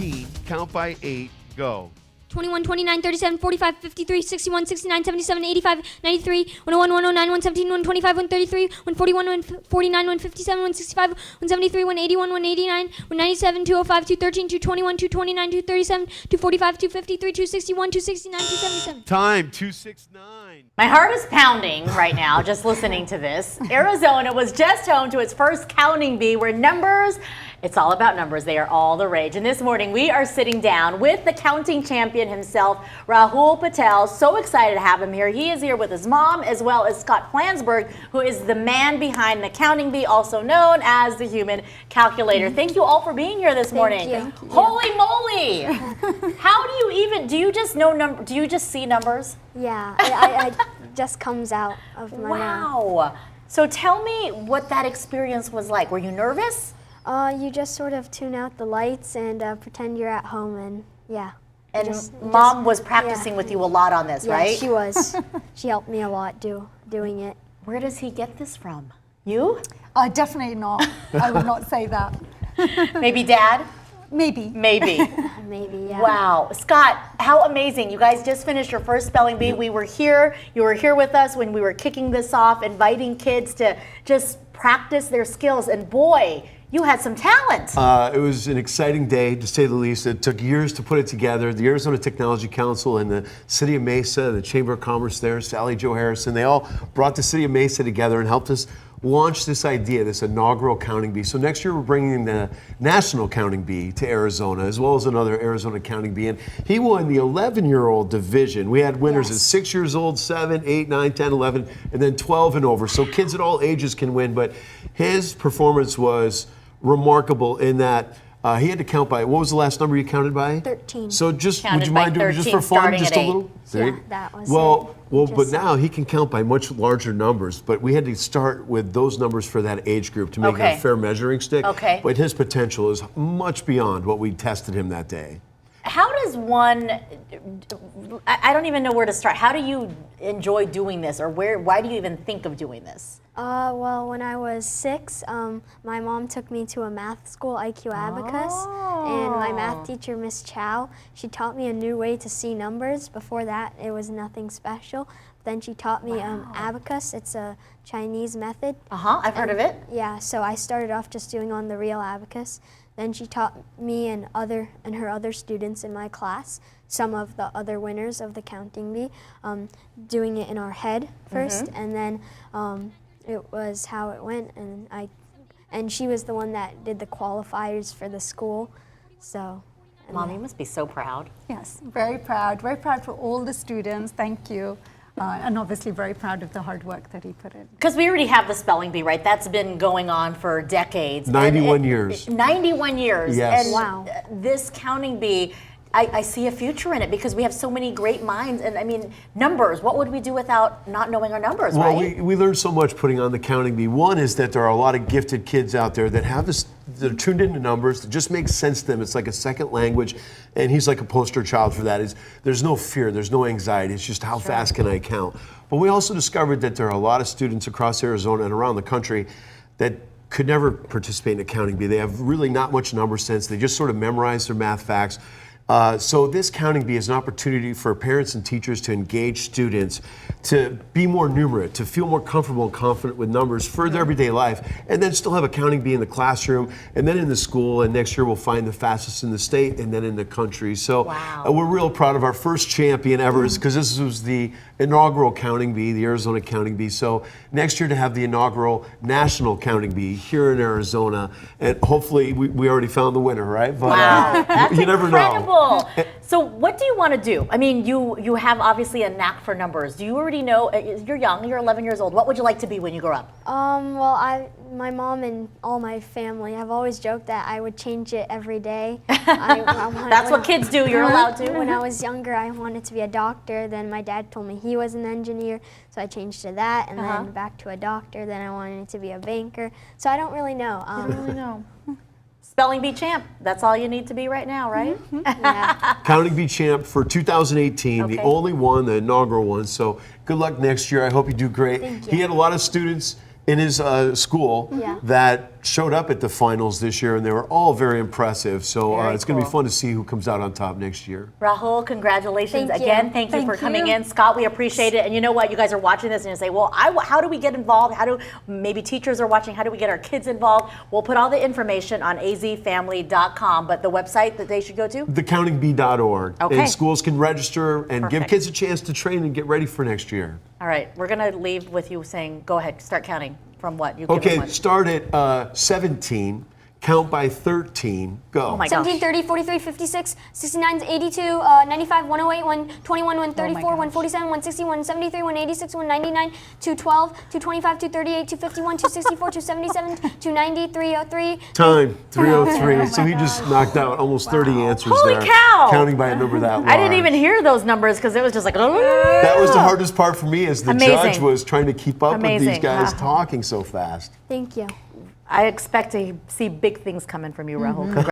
18, count by 8, go. 21, 29, 37, 45, 53, 61, 69, 77, 85, 93, 101, 109, 117, 125, 133, 141, 149, 157, 165, 173, 181, 189, 197, 205, 213, 221, 229, 237, 245, 253, 261, 269, 277. Time, 269. My heart is pounding right now just listening to this. Arizona was just home to its first counting bee where numbers, it's all about numbers. They are all the rage. And this morning we are sitting down with the counting champion himself, Rahill Patel. So excited to have him here. He is here with his mom as well as Scott Flansburgh, who is the man behind the counting bee, also known as the human calculator. Thank you all for being here this morning. Thank you. Holy moly! How do you even, do you just know number? Do you just see numbers? Yeah, I just comes out of my mouth. Wow. So tell me what that experience was like. Were you nervous? You just sort of tune out the lights and pretend you're at home, and yeah. And Mom was practicing with you a lot on this, Yeah, right? she was. She helped me a lot doing it. Where does he get this from? You? Definitely not. I would not say that. Maybe Dad? Maybe. Maybe. Maybe, yeah. Wow. Scott, how amazing. You guys just finished your first spelling bee. We were here. You were here with us when we were kicking this off, inviting kids to just practice their skills. And boy, you had some talent. It was an exciting day, to say the least. It took years to put it together. The Arizona Technology Council and the City of Mesa, the Chamber of Commerce there, Sally Jo Harrison, they all brought the City of Mesa together and helped us launch this idea, this inaugural counting bee. So next year we're bringing the national counting bee to Arizona, as well as another Arizona counting bee. And he won the 11-year-old division. We had winners at 6 years old, 7, 8, 9, 10, 11, and then 12 and over. So kids at all ages can win, but his performance was remarkable in that he had to count by, what was the last number you counted by? 13. So just, Counted would you by mind doing it just for 13, fun, starting just at a 8. little? Yeah, that was Well, it. but now he can count by much larger numbers, but we had to start with those numbers for that age group to make it Okay. a fair measuring stick. Okay. But his potential is much beyond what we tested him that day. How does one, I don't even know where to start. How do you enjoy doing this, or why do you even think of doing this? Well, when I was 6, my mom took me to a math school, IQ Abacus, and my math teacher, Miss Chow, she taught me a new way to see numbers. Before that, it was nothing special. Then she taught me abacus. It's a Chinese method. I've heard of it. Yeah, so I started off just doing on the real abacus. Then she taught me and her other students in my class, some of the other winners of the counting bee, doing it in our head first, and then it was how it went, and she was the one that did the qualifiers for the school, so. Mom, you must be so proud. Yes, very proud for all the students. Thank you. And obviously very proud of the hard work that he put in. Because we already have the spelling bee, right? That's been going on for decades. 91 years. 91 years. Yes. And Wow. This counting bee, I see a future in it because we have so many great minds. And I mean, numbers, what would we do without not knowing our numbers, Well, right? we learned so much putting on the counting bee. One is that there are a lot of gifted kids out there that have this, they're tuned into numbers, that just makes sense to them. It's like a second language, and he's like a poster child for that. There's no fear, there's no anxiety, it's just how fast can I count? But we also discovered that there are a lot of students across Arizona and around the country that could never participate in a counting bee. They have really not much number sense, they just sort of memorize their math facts. So this counting bee is an opportunity for parents and teachers to engage students to be more numerate, to feel more comfortable and confident with numbers for their everyday life, and then still have a counting bee in the classroom, and then in the school, and next year we'll find the fastest in the state, and then in the country. So we're real proud of our first champion ever, because this was the inaugural counting bee, the Arizona counting bee. So next year to have the inaugural national counting bee here in Arizona, and hopefully we already found the winner, right? But, Wow, that's you never incredible. know. So what do you want to do? I mean, you have obviously a knack for numbers. Do you already know, you're young, you're 11 years old. What would you like to be when you grow up? Well, my mom and all my family have always joked that I would change it every day. That's what kids do, you're allowed to. When I was younger, I wanted to be a doctor. Then my dad told me he was an engineer, so I changed to that, and then back to a doctor. Then I wanted to be a banker. So I don't really know. I don't really know. Spelling bee champ, that's all you need to be right now, right? Yeah. Counting bee champ for 2018, the only one, the inaugural one. So good luck next year. I hope you do great. Thank you. He had a lot of students in his school Yeah. that showed up at the finals this year, and they were all very impressive. So Very it's going to be cool. fun to see who comes out on top next year. Rahul, congratulations Thank you. again. Thank you for coming in. Scott, we appreciate it. And you know what? You guys are watching this and you say, well, how do we get involved? How do maybe teachers are watching? How do we get our kids involved? We'll put all the information on azfamily.com, but the website that they should go to? Thecountingbee.org. Okay. And schools can register and give Perfect. kids a chance to train and get ready for next year. All right, we're going to leave with you saying, go ahead, start counting from what you give us Okay, one. start at 17, count by 13, go. Oh my gosh. 17, 30, 43, 56, 69, 82, 95, 108, 121, 134, 147, 160, 173, 186, 199, 212, 225, 238, 251, 264, 277, 290, 303. Time, 303. So he just knocked out almost 30 answers Holy there. cow! Counting by a number that large. I didn't even hear those numbers because it was just like, That was the hardest part for me as the Amazing. judge was trying to keep up with these Amazing. guys Wow. talking so fast. Thank you. I expect to see big things coming from you, Rahul.